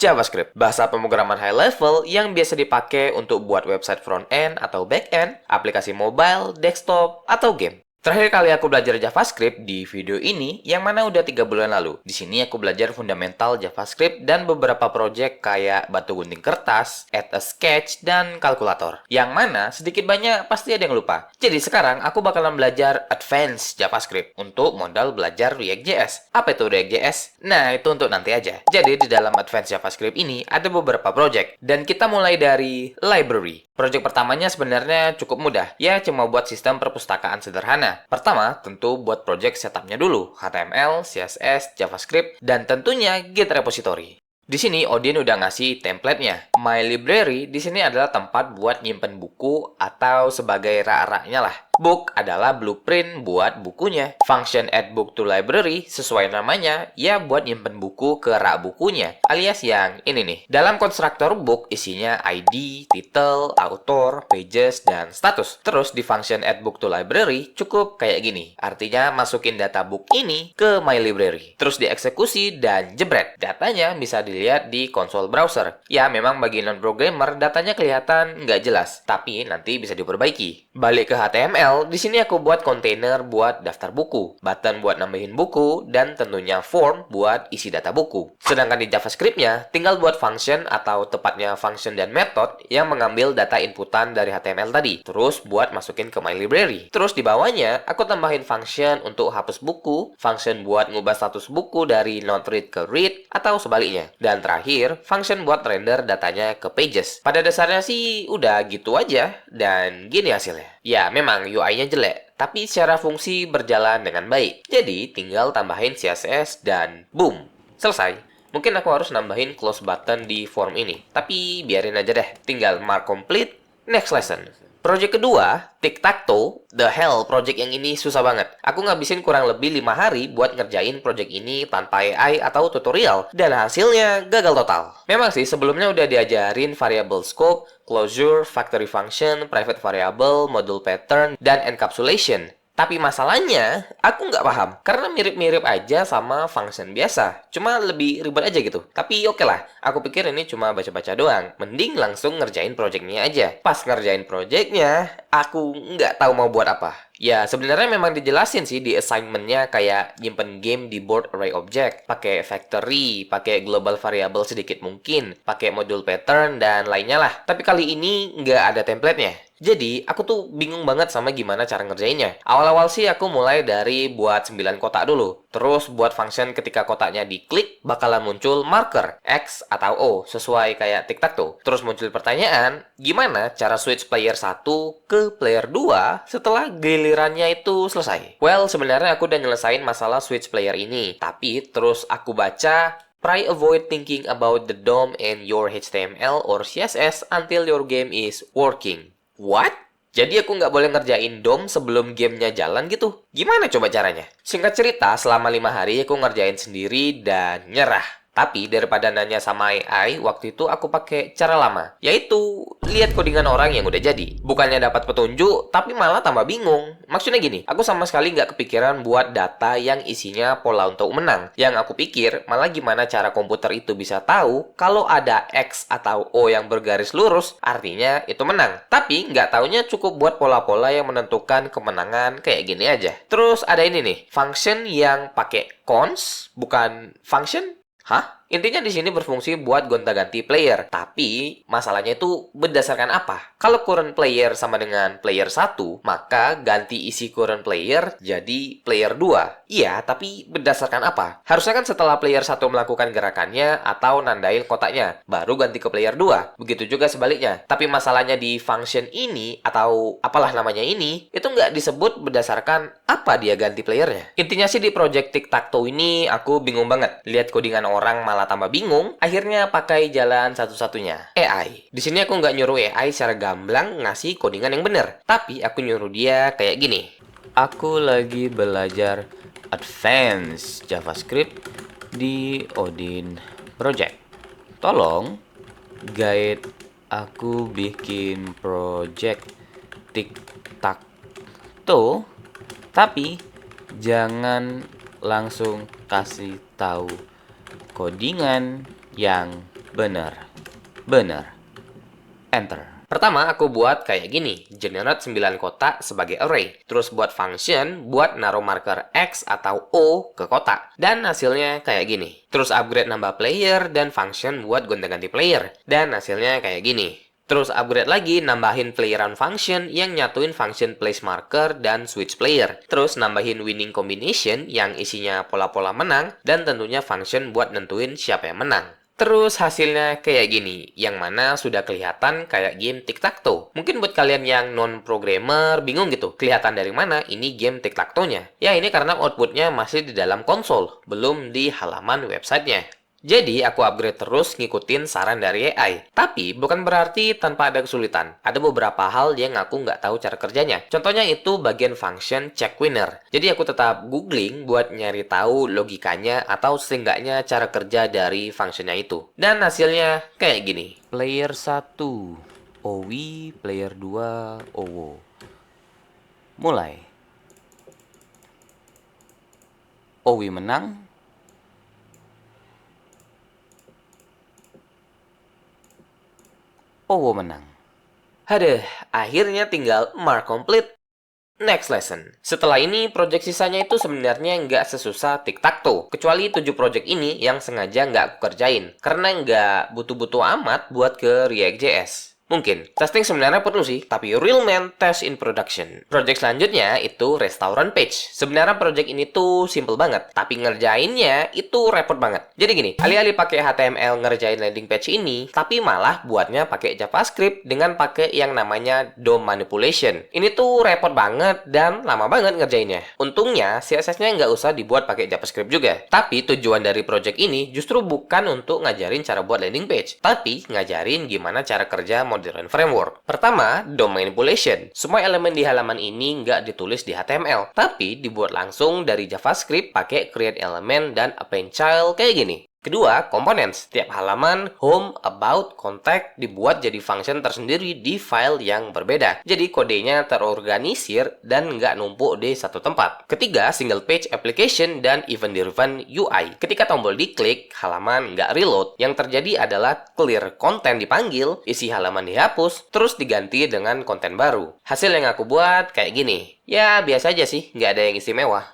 JavaScript, bahasa pemrograman high level yang biasa dipakai untuk buat website front-end atau back-end, aplikasi mobile, desktop, atau game. Terakhir kali aku belajar JavaScript di video ini, yang mana udah 3 bulan lalu. Di sini aku belajar fundamental JavaScript dan beberapa project kayak batu gunting kertas, add a sketch, dan kalkulator. Yang mana sedikit banyak pasti ada yang lupa. Jadi sekarang aku bakalan belajar advance JavaScript untuk modal belajar React.js. Apa itu React.js? Nah, itu untuk nanti aja. Jadi di dalam advance JavaScript ini ada beberapa project. Dan kita mulai dari library. Project pertamanya sebenarnya cukup mudah. Ya, cuma buat sistem perpustakaan sederhana. Pertama, tentu buat project setupnya dulu. HTML, CSS, JavaScript, dan tentunya Git repository. Di sini Odin udah ngasih template-nya. My library di sini adalah tempat buat nyimpen buku atau sebagai rak-raknya lah. Book adalah blueprint buat bukunya. Function add book to library sesuai namanya, ya buat nyimpen buku ke rak bukunya. Alias yang ini nih. Dalam konstruktor book isinya ID, title, author, pages, dan status. Terus di function add book to library cukup kayak gini. Artinya masukin data book ini ke my library. Terus dieksekusi dan jebret. Datanya bisa dilihat di konsol browser. Ya memang bagi non-programmer datanya kelihatan nggak jelas. Tapi nanti bisa diperbaiki. Balik ke HTML. Di sini aku buat kontainer buat daftar buku, button buat nambahin buku, dan tentunya form buat isi data buku. Sedangkan di JavaScript-nya, tinggal buat function atau tepatnya function dan method yang mengambil data inputan dari HTML tadi. Terus buat masukin ke my library. Terus di bawahnya, aku tambahin function untuk hapus buku, function buat ngubah status buku dari not read ke read, atau sebaliknya. Dan terakhir, function buat render datanya ke pages. Pada dasarnya sih udah gitu aja, dan gini hasilnya. Ya, memang UI-nya jelek, tapi secara fungsi berjalan dengan baik. Jadi, tinggal tambahin CSS dan boom, selesai. Mungkin aku harus nambahin close button di form ini, tapi biarin aja deh. Tinggal mark complete, next lesson. Project kedua, Tic-Tac-Toe, the hell, project yang ini susah banget. Aku ngabisin kurang lebih 5 hari buat ngerjain project ini tanpa AI atau tutorial, dan hasilnya gagal total. Memang sih, sebelumnya udah diajarin variable scope, closure, factory function, private variable, module pattern, dan encapsulation. Tapi masalahnya, aku nggak paham. Karena mirip-mirip aja sama function biasa. Cuma lebih ribet aja gitu. Tapi oke lah, aku pikir ini cuma baca-baca doang. Mending langsung ngerjain projectnya aja. Pas ngerjain projectnya, aku nggak tahu mau buat apa. Ya, sebenarnya memang dijelasin sih di assignment-nya kayak nyimpen game di board array object, pakai factory, pakai global variable sedikit mungkin, pakai module pattern, dan lainnya lah. Tapi kali ini nggak ada template-nya. Jadi, aku tuh bingung banget sama gimana cara ngerjainnya. Awal-awal sih aku mulai dari buat 9 kotak dulu. Terus buat function ketika kotaknya diklik, bakalan muncul marker, X atau O, sesuai kayak tic-tac-toe. Terus muncul pertanyaan, gimana cara switch player 1 ke player 2 setelah gilirannya itu selesai? Well, sebenarnya aku udah nyelesain masalah switch player ini. Tapi terus aku baca, try avoid thinking about the DOM and your HTML or CSS until your game is working. What? Jadi aku nggak boleh ngerjain DOM sebelum gamenya jalan gitu? Gimana coba caranya? Singkat cerita, selama 5 hari aku ngerjain sendiri dan nyerah. Tapi daripada nanya sama AI, waktu itu aku pakai cara lama. Yaitu, lihat codingan orang yang udah jadi. Bukannya dapat petunjuk, tapi malah tambah bingung. Maksudnya gini, aku sama sekali nggak kepikiran buat data yang isinya pola untuk menang. Yang aku pikir, malah gimana cara komputer itu bisa tahu kalau ada X atau O yang bergaris lurus, artinya itu menang. Tapi nggak taunya cukup buat pola-pola yang menentukan kemenangan kayak gini aja. Terus ada ini nih, function yang pakai cons, bukan function. Hah? Intinya di sini berfungsi buat gonta-ganti player. Tapi masalahnya itu berdasarkan apa? Kalau current player sama dengan player 1, maka ganti isi current player jadi player 2. Iya, tapi berdasarkan apa? Harusnya kan setelah player 1 melakukan gerakannya atau nandain kotaknya, baru ganti ke player 2. Begitu juga sebaliknya. Tapi masalahnya di function ini atau apalah namanya ini, itu nggak disebut berdasarkan apa dia ganti playernya. Intinya sih di project Tic-Tac-Toe ini aku bingung banget. Lihat codingan orang malah tambah bingung, akhirnya pakai jalan satu-satunya, AI. Di sini aku nggak nyuruh AI secara gamblang ngasih codingan yang bener, tapi aku nyuruh dia kayak gini. Aku lagi belajar advance JavaScript di Odin Project. Tolong guide aku bikin project Tic-Tac-Toe, tapi jangan langsung kasih tahu codingan yang Bener. Bener. Enter. Pertama, aku buat kayak gini. Generate 9 kotak sebagai array. Terus buat function buat naruh marker X atau O ke kotak. Dan hasilnya kayak gini. Terus upgrade nambah player dan function buat gonta-ganti player. Dan hasilnya kayak gini. Terus upgrade lagi, nambahin playeran function yang nyatuin function place marker dan switch player. Terus nambahin winning combination yang isinya pola-pola menang. Dan tentunya function buat nentuin siapa yang menang. Terus hasilnya kayak gini, yang mana sudah kelihatan kayak game tic-tac-toe. Mungkin buat kalian yang non-programmer bingung gitu, kelihatan dari mana ini game tic-tac-toe-nya. Ya ini karena outputnya masih di dalam konsol, belum di halaman websitenya. Jadi, aku upgrade terus ngikutin saran dari AI. Tapi, bukan berarti tanpa ada kesulitan. Ada beberapa hal yang aku nggak tahu cara kerjanya. Contohnya itu bagian function check winner. Jadi, aku tetap googling buat nyari tahu logikanya atau seenggaknya cara kerja dari functionnya itu. Dan hasilnya kayak gini. Player 1, Owi, player 2, Owo. Mulai. Owi menang. Owo menang. Haduh, akhirnya tinggal mark complete. Next lesson. Setelah ini, project sisanya itu sebenarnya nggak sesusah tic-tac-toe. Kecuali 7 project ini yang sengaja nggak aku kerjain. Karena nggak butuh-butuh amat buat ke React.js. Mungkin. Testing sebenarnya perlu sih, tapi real man test in production. Project selanjutnya itu restaurant page. Sebenarnya project ini tuh simple banget, tapi ngerjainnya itu repot banget. Jadi gini, alih-alih pakai HTML ngerjain landing page ini, tapi malah buatnya pakai JavaScript dengan pakai yang namanya DOM manipulation. Ini tuh repot banget dan lama banget ngerjainnya. Untungnya, CSS-nya nggak usah dibuat pakai JavaScript juga. Tapi tujuan dari project ini justru bukan untuk ngajarin cara buat landing page, tapi ngajarin gimana cara kerja modern framework. Pertama, DOM manipulation. Semua elemen di halaman ini nggak ditulis di HTML, tapi dibuat langsung dari JavaScript pakai create element dan append child kayak gini. Kedua, components. Setiap halaman, home, about, contact dibuat jadi function tersendiri di file yang berbeda. Jadi kodenya terorganisir dan nggak numpuk di satu tempat. Ketiga, single page application dan event-driven UI. Ketika tombol diklik, halaman nggak reload. Yang terjadi adalah clear content dipanggil, isi halaman dihapus, terus diganti dengan konten baru. Hasil yang aku buat kayak gini. Ya, biasa aja sih, nggak ada yang istimewa.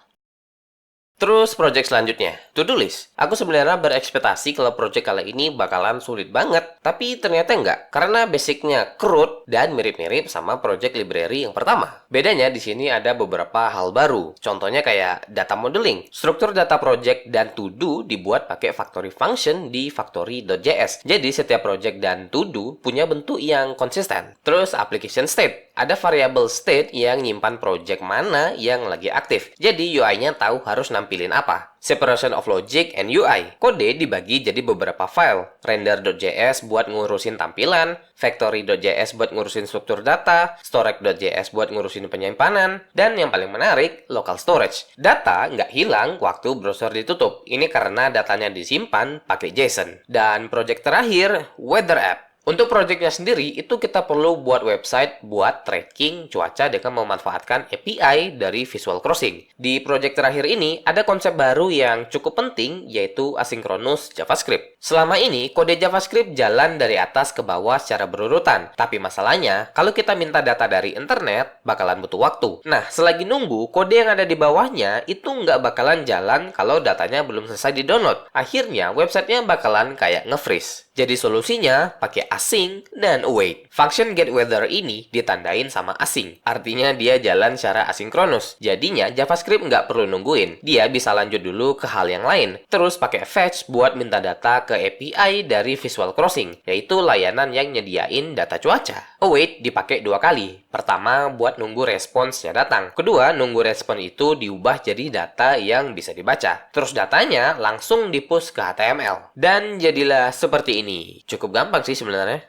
Terus project selanjutnya, to-do list. Aku sebenarnya berekspektasi kalau project kali ini bakalan sulit banget, tapi ternyata enggak, karena basicnya CRUD dan mirip-mirip sama project library yang pertama. Bedanya di sini ada beberapa hal baru, contohnya kayak data modeling. Struktur data project dan to-do dibuat pakai factory function di factory.js. Jadi setiap project dan to-do punya bentuk yang konsisten. Terus application state. Ada variable state yang nyimpan project mana yang lagi aktif. Jadi UI-nya tahu harus nampilin apa. Separation of logic and UI. Kode dibagi jadi beberapa file. Render.js buat ngurusin tampilan, factory.js buat ngurusin struktur data, storage.js buat ngurusin penyimpanan, dan yang paling menarik, local storage. Data nggak hilang waktu browser ditutup. Ini karena datanya disimpan pakai JSON. Dan project terakhir, weather app. Untuk projectnya sendiri, itu kita perlu buat website buat tracking cuaca dengan memanfaatkan API dari Visual Crossing. Di project terakhir ini, ada konsep baru yang cukup penting, yaitu asynchronous JavaScript. Selama ini, kode JavaScript jalan dari atas ke bawah secara berurutan. Tapi masalahnya, kalau kita minta data dari internet, bakalan butuh waktu. Nah, selagi nunggu, kode yang ada di bawahnya itu nggak bakalan jalan kalau datanya belum selesai di-download. Akhirnya, websitenya bakalan kayak nge-freeze. Jadi solusinya pakai async dan await. Function getWeather ini ditandain sama async. Artinya dia jalan secara asinkronus. Jadinya JavaScript nggak perlu nungguin. Dia bisa lanjut dulu ke hal yang lain. Terus pakai fetch buat minta data ke API dari Visual Crossing, yaitu layanan yang nyediain data cuaca. Await dipakai 2 kali. Pertama, buat nunggu responsnya datang. Kedua, nunggu respon itu diubah jadi data yang bisa dibaca. Terus datanya langsung di-push ke HTML. Dan jadilah seperti ini. Cukup gampang sih sebenarnya.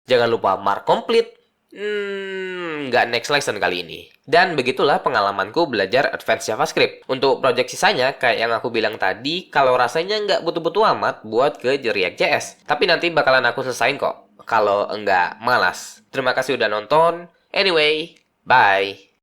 Jangan lupa mark complete. Nggak next lesson kali ini. Dan begitulah pengalamanku belajar Advanced JavaScript. Untuk project sisanya, kayak yang aku bilang tadi, kalau rasanya nggak butuh-butuh amat buat ke React.js. Tapi nanti bakalan aku selesain kok. Kalau enggak, malas. Terima kasih udah nonton. Anyway, bye.